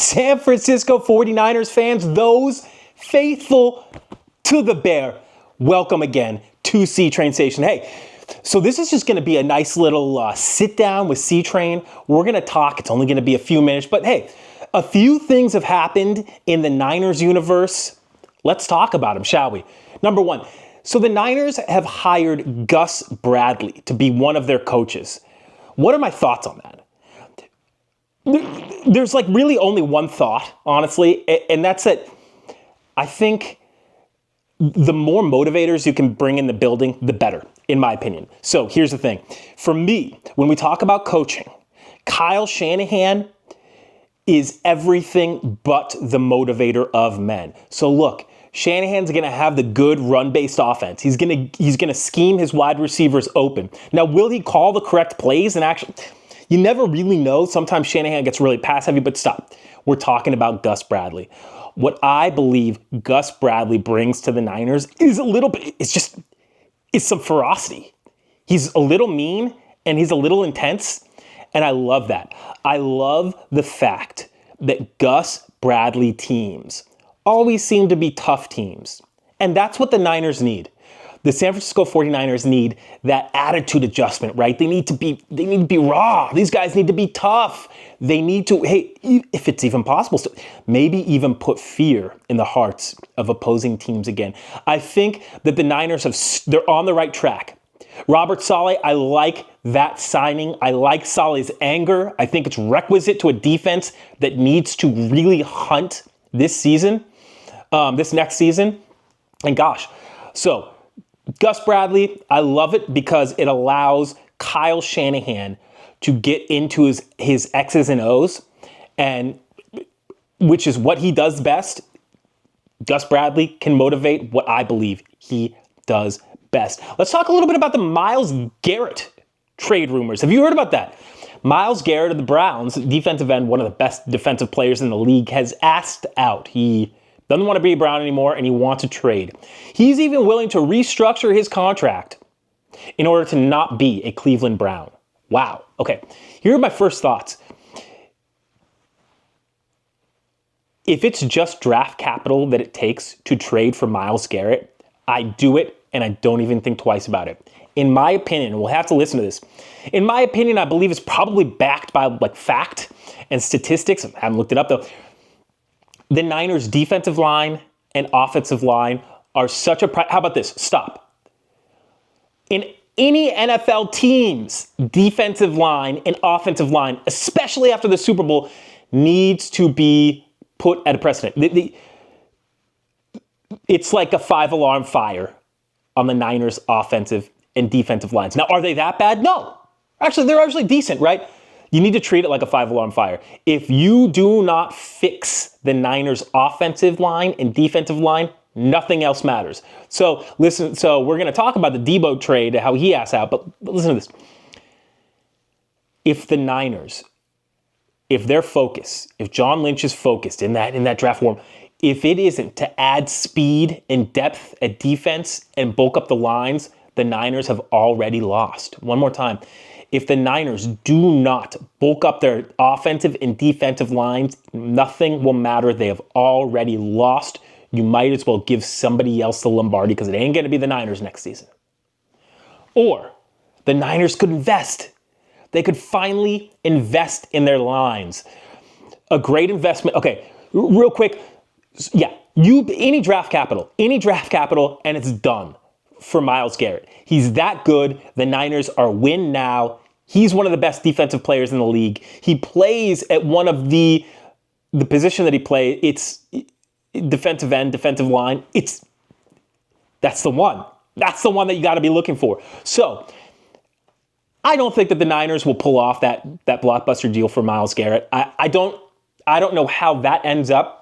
San Francisco 49ers fans, those faithful to the Bear, welcome again to C-Train Station. Hey, so this is just going to be a nice little sit down with C-Train. We're going to talk. It's only going to be a few minutes, but hey, a few things have happened in the Niners universe. Let's talk about them, shall we? Number one, so the Niners have hired Gus Bradley to be one of their coaches. What are my thoughts on that? There's like really only one thought, honestly, and that's that I think the more motivators you can bring in the building, the better, in my opinion. So here's the thing. For me, when we talk about coaching, Kyle Shanahan is everything but the motivator of men. So look, Shanahan's going to have the good run-based offense. He's going to scheme his wide receivers open. Now, will he call the correct plays? And actually, you never really know. Sometimes Shanahan gets really pass-heavy, but stop. We're talking about Gus Bradley. What I believe Gus Bradley brings to the Niners is a little bit, it's some ferocity. He's a little mean and he's a little intense, and I love that. I love the fact that Gus Bradley teams always seem to be tough teams, and that's what the Niners need. The San Francisco 49ers need that attitude adjustment, right? They need to be raw. These guys need to be tough. They need to, hey, if it's even possible, maybe even put fear in the hearts of opposing teams again. I think that the Niners they're on the right track. Robert Saleh, I like that signing. I like Saleh's anger. I think it's requisite to a defense that needs to really hunt this season, this next season. And gosh, so Gus Bradley, I love it because it allows Kyle Shanahan to get into his X's and O's, and which is what he does best. Gus Bradley can motivate what I believe he does best. Let's talk a little bit about the Myles Garrett trade rumors. Have you heard about that? Myles Garrett of the Browns, defensive end, one of the best defensive players in the league, has asked out. He doesn't want to be a Brown anymore, and he wants a trade. He's even willing to restructure his contract in order to not be a Cleveland Brown. Wow. Okay, here are my first thoughts. If it's just draft capital that it takes to trade for Myles Garrett, I do it, and I don't even think twice about it. In my opinion, we'll have to listen to this. In my opinion, I believe it's probably backed by like fact and statistics. I haven't looked it up though. The Niners' defensive line and offensive line are such a... How about this? Stop. In any NFL team's defensive line and offensive line, especially after the Super Bowl, needs to be put at a precedent. It's like a 5-alarm fire on the Niners' offensive and defensive lines. Now, are they that bad? No. Actually, they're actually decent, right? You need to treat it like a 5-alarm fire. If you do not fix the Niners' offensive line and defensive line, nothing else matters. So listen, so we're going to talk about the Deebo trade, how he asked out, but listen to this. If the Niners, if their focus, if John Lynch is focused in that draft form, if it isn't to add speed and depth at defense and bulk up the lines, the Niners have already lost. One more time. If the Niners do not bulk up their offensive and defensive lines, nothing will matter. They have already lost. You might as well give somebody else the Lombardi because it ain't going to be the Niners next season. Or the Niners could invest. They could finally invest in their lines. A great investment. Okay, real quick. Yeah, any draft capital, and it's done for Myles Garrett. He's that good. The Niners are win now. He's one of the best defensive players in the league. He plays at one of the position that he plays. It's defensive end, defensive line. That's the one. That's the one that you got to be looking for. So I don't think that the Niners will pull off that blockbuster deal for Myles Garrett. I don't know how that ends up.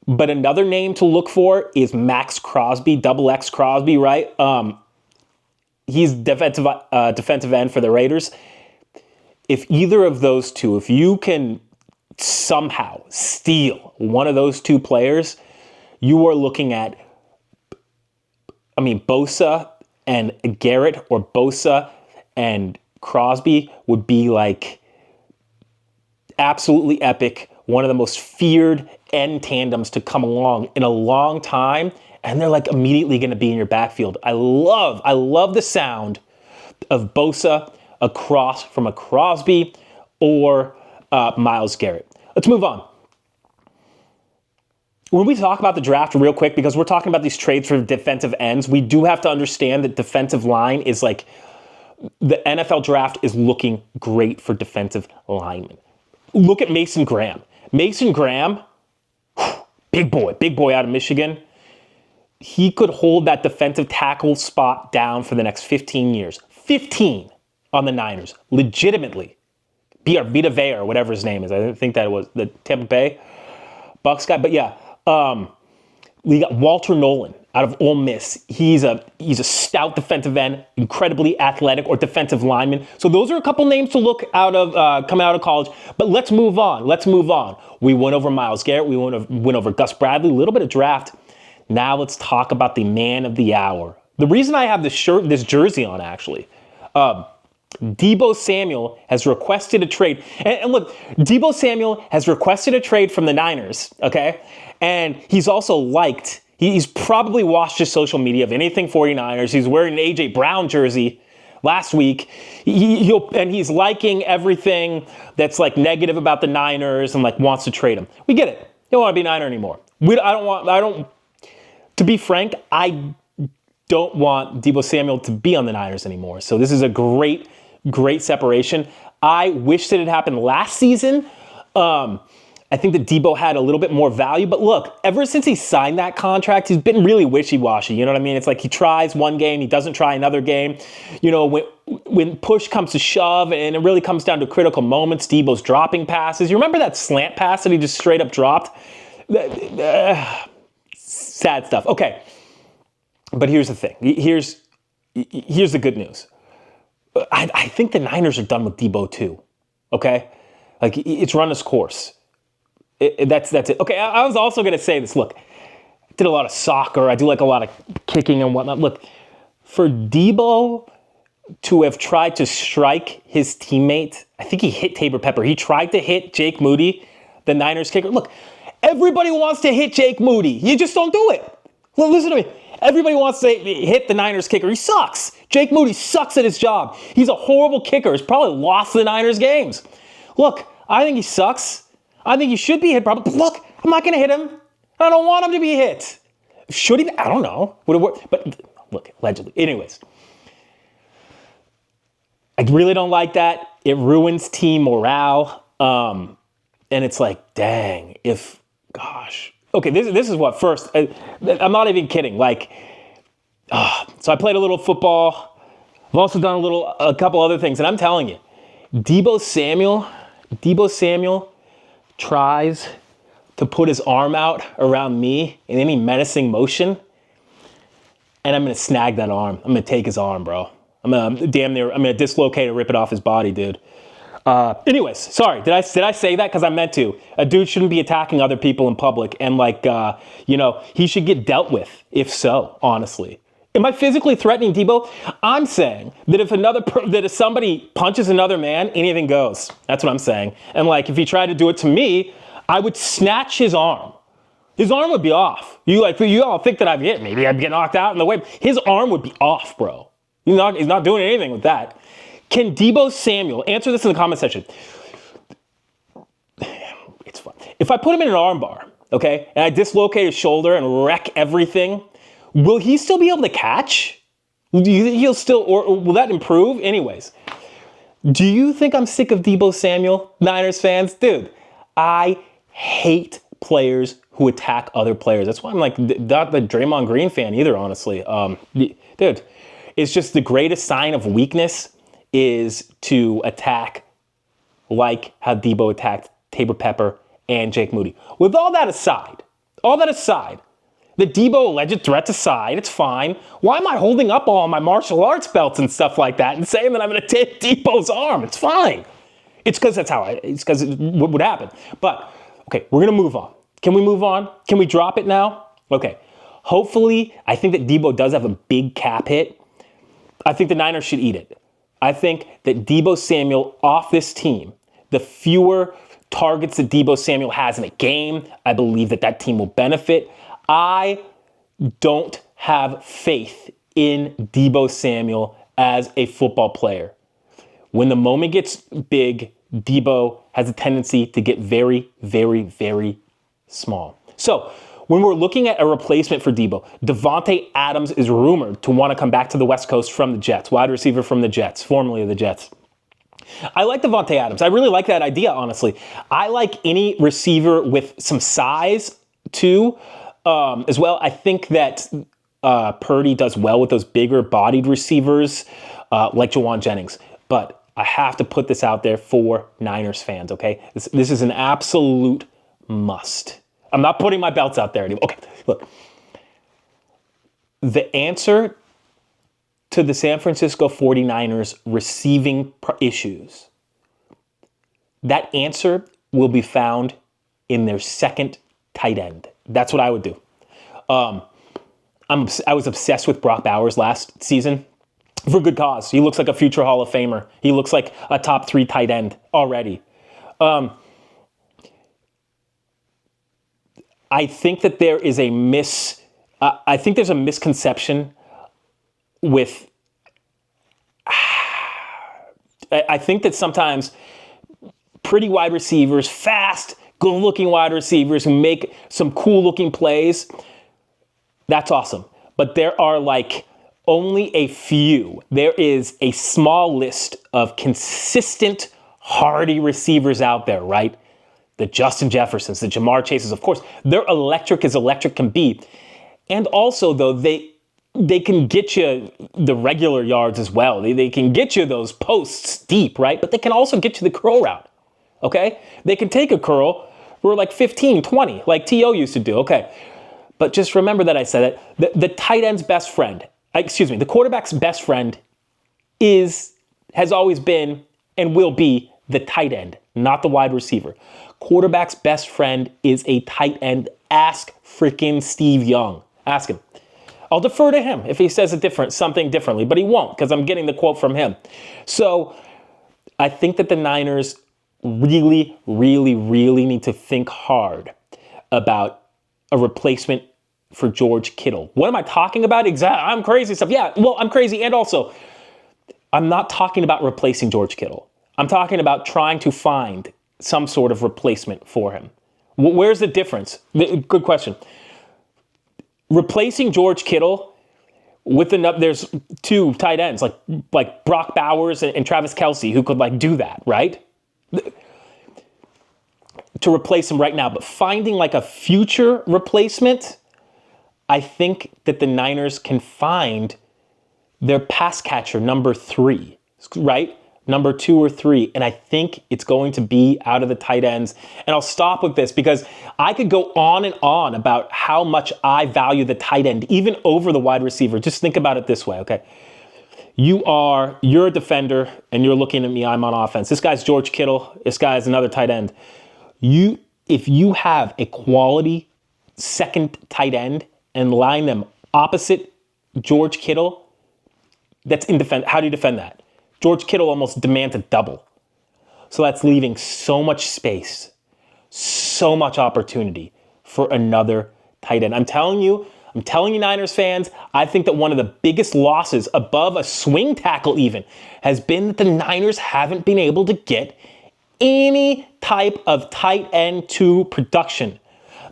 But another name to look for is Max Crosby, double X Crosby, right? He's defensive end for the Raiders. If either of those two, if you can somehow steal one of those two players, you are looking at, Bosa and Garrett, or Bosa and Crosby would be like absolutely epic one of the most feared end tandems to come along in a long time, and they're like immediately going to be in your backfield. I love the sound of Bosa across from a Crosby or Myles Garrett. Let's move on. When we talk about the draft real quick, because we're talking about these trades for defensive ends, we do have to understand that defensive line is like, the NFL draft is looking great for defensive linemen. Look at Mason Graham. Mason Graham, big boy out of Michigan. He could hold that defensive tackle spot down for the next 15 years. 15 on the Niners, legitimately. Vita Vea or whatever his name is. I think that it was the Tampa Bay Bucs guy. But yeah, we got Walter Nolan out of Ole Miss. He's a stout defensive end, incredibly athletic, or defensive lineman. So those are a couple names to look out of coming out of college. But let's move on. We went over Myles Garrett. We went over Gus Bradley. A little bit of draft. Now let's talk about the man of the hour. The reason I have this jersey on, actually, Deebo Samuel has requested a trade. And look, Deebo Samuel has requested a trade from the Niners, okay? And he's also liked, he's probably watched his social media of anything 49ers. He's wearing an A.J. Brown jersey last week. And he's liking everything that's like negative about the Niners and like wants to trade him. We get it. You don't want to be Niner anymore. To be frank, I don't want Deebo Samuel to be on the Niners anymore. So this is a great separation. I wish that it happened last season. I think that Deebo had a little bit more value. But look, ever since he signed that contract, he's been really wishy-washy. You know what I mean? It's like he tries one game, he doesn't try another game. You know, when push comes to shove and it really comes down to critical moments, Deebo's dropping passes. You remember that slant pass that he just straight up dropped? Sad stuff. Okay. But here's the thing. Here's the good news. I think the Niners are done with Deebo too. Okay? Like, it's run its course. That's it. Okay, I was also going to say this. Look, I did a lot of soccer. I do like a lot of kicking and whatnot. Look, for Deebo to have tried to strike his teammate, I think he hit Tabor Pepper. He tried to hit Jake Moody, the Niners kicker. Look, everybody wants to hit Jake Moody. You just don't do it. Well, listen to me. Everybody wants to hit the Niners kicker. He sucks. Jake Moody sucks at his job. He's a horrible kicker. He's probably lost the Niners games. Look, I think he sucks. I think he should be hit probably. But look, I'm not going to hit him. I don't want him to be hit. Should he? I don't know. Would it work? But look, allegedly. Anyways, I really don't like that. It ruins team morale. And it's like, dang, gosh. Okay, this is what first. I'm not even kidding. Like, so I played a little football. I've also done a couple other things, and I'm telling you, Deebo Samuel tries to put his arm out around me in any menacing motion, and I'm gonna snag that arm. I'm gonna take his arm, bro. I'm gonna dislocate and rip it off his body, dude. Anyways, sorry, did I say that? Because I meant to. A dude shouldn't be attacking other people in public, and he should get dealt with, if so, honestly. Am I physically threatening Deebo? I'm saying that if somebody punches another man, anything goes. That's what I'm saying. And like, if he tried to do it to me, I would snatch his arm. His arm would be off. You all think that I'd hit. Maybe I'd get knocked out in the way. His arm would be off, bro. He's not doing anything with that. Can Deebo Samuel, answer this in the comment section. It's fun. If I put him in an arm bar, okay, and I dislocate his shoulder and wreck everything, will he still be able to catch? Do you think he'll still, or will that improve? Anyways, do you think I'm sick of Deebo Samuel, Niners fans? Dude, I hate players who attack other players. That's why I'm like not the Draymond Green fan either, honestly. Dude, it's just the greatest sign of weakness is to attack like how Deebo attacked Tabor Pepper and Jake Moody. With all that aside, the Deebo alleged threats aside, it's fine. Why am I holding up all my martial arts belts and stuff like that and saying that I'm going to take Deebo's arm? It's fine. It's because what would happen. But, okay, we're going to move on. Can we move on? Can we drop it now? Okay. Hopefully, I think that Deebo does have a big cap hit. I think the Niners should eat it. I think that Deebo Samuel off this team, the fewer targets that Deebo Samuel has in a game, I believe that that team will benefit. I don't have faith in Deebo Samuel as a football player. When the moment gets big, Deebo has a tendency to get very, very, very small. So when we're looking at a replacement for Deebo, Davante Adams is rumored to want to come back to the West Coast from the Jets, wide receiver from the Jets, formerly of the Jets. I like Davante Adams. I really like that idea, honestly. I like any receiver with some size, too, as well. I think that Purdy does well with those bigger-bodied receivers like Jauan Jennings. But I have to put this out there for Niners fans, okay? This is an absolute must. I'm not putting my belts out there anymore. Okay, look. The answer to the San Francisco 49ers receiving issues, that answer will be found in their second tight end. That's what I would do. I was obsessed with Brock Bowers last season for good cause. He looks like a future Hall of Famer. He looks like a top 3 tight end already. I think that there is a there's a misconception with, I think that sometimes pretty wide receivers, fast, good-looking wide receivers who make some cool-looking plays, that's awesome. But there are like only a few. There is a small list of consistent, hardy receivers out there, right? The Justin Jeffersons, the Jamar Chases, of course. They're electric as electric can be. And also, though, they can get you the regular yards as well. They can get you those posts deep, right? But they can also get you the curl route, okay? They can take a curl for like 15, 20, like T.O. used to do, okay? But just remember that I said it. The tight end's best friend, the quarterback's best friend has always been and will be the tight end, not the wide receiver. Quarterback's best friend is a tight end. Ask freaking Steve Young. Ask him. I'll defer to him if he says something differently, but he won't because I'm getting the quote from him. So I think that the Niners really, really, really need to think hard about a replacement for George Kittle. What am I talking about? Exactly. I'm crazy stuff. Yeah, well, I'm crazy. And also, I'm not talking about replacing George Kittle. I'm talking about trying to find some sort of replacement for him. Where's the difference? Good question. Replacing George Kittle with there's 2 tight ends like Brock Bowers and Travis Kelce who could like do that, right? To replace him right now, but finding like a future replacement, I think that the Niners can find their pass catcher number 3, right? Number 2 or 3, and I think it's going to be out of the tight ends. And I'll stop with this because I could go on and on about how much I value the tight end, even over the wide receiver. Just think about it this way, okay? You're a defender, and you're looking at me, I'm on offense. This guy's George Kittle. This guy's another tight end. If you have a quality second tight end and line them opposite George Kittle, that's in defense. How do you defend that? George Kittle almost demands a double. So that's leaving so much space, so much opportunity for another tight end. I'm telling you, Niners fans, I think that one of the biggest losses above a swing tackle even has been that the Niners haven't been able to get any type of tight end 2 production.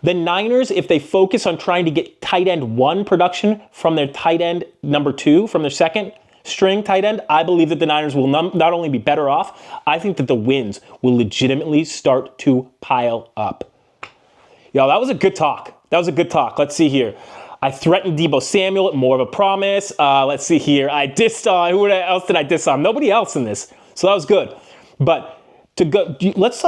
The Niners, if they focus on trying to get tight end 1 production from their tight end number 2, from their second string tight end, I believe that the Niners will not only be better off, I think that the wins will legitimately start to pile up. Yo, that was a good talk. Let's see here. I threatened Deebo Samuel, more of a promise. Let's see here. I dissed on, who else did I diss on? Nobody else in this. So that was good. But to go, let's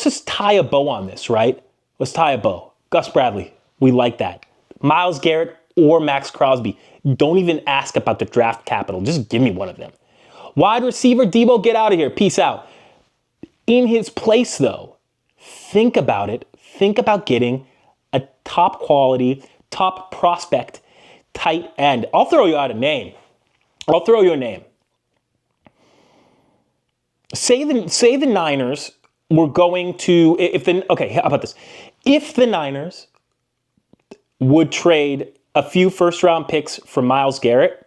just tie a bow on this, right? Let's tie a bow. Gus Bradley, we like that. Myles Garrett or Max Crosby. Don't even ask about the draft capital. Just give me one of them. Wide receiver, Deebo, get out of here. Peace out. In his place, though, think about it. Think about getting a top quality, top prospect tight end. I'll throw you out a name. I'll throw you a name. Say the Niners we're going to, okay, how about this? If the Niners would trade a few first round picks for Myles Garrett,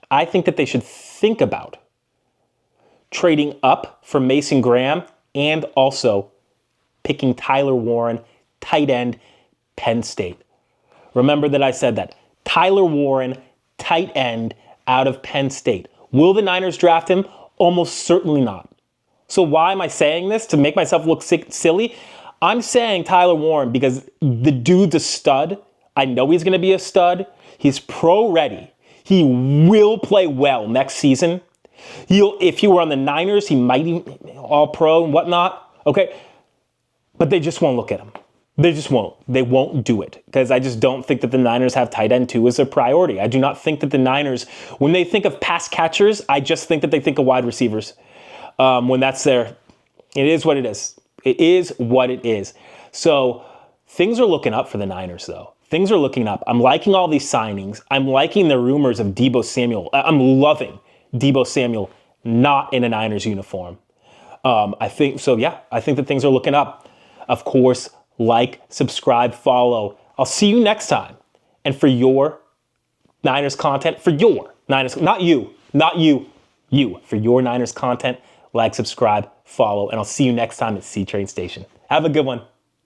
I think that they should think about trading up for Mason Graham and also picking Tyler Warren, tight end, Penn State. Remember that I said that. Tyler Warren, tight end out of Penn State. Will the Niners draft him? Almost certainly not. So why am I saying this? To make myself look silly? I'm saying Tyler Warren because the dude's a stud. I know he's going to be a stud. He's pro ready. He will play well next season. If he were on the Niners, he might even all pro and whatnot. Okay. But they just won't look at him. They just won't. They won't do it because I just don't think that the Niners have tight end 2 as a priority. I do not think that the Niners, when they think of pass catchers, I just think that they think of wide receivers. When that's there, it is what it is. It is what it is. So things are looking up for the Niners, though. Things are looking up. I'm liking all these signings. I'm liking the rumors of Deebo Samuel. I'm loving Deebo Samuel not in a Niners uniform. I think that things are looking up. Of course, like, subscribe, follow. I'll see you next time. And for your Niners content, for your Niners, not you, for your Niners content, like, subscribe, follow, and I'll see you next time at C Train Station. Have a good one.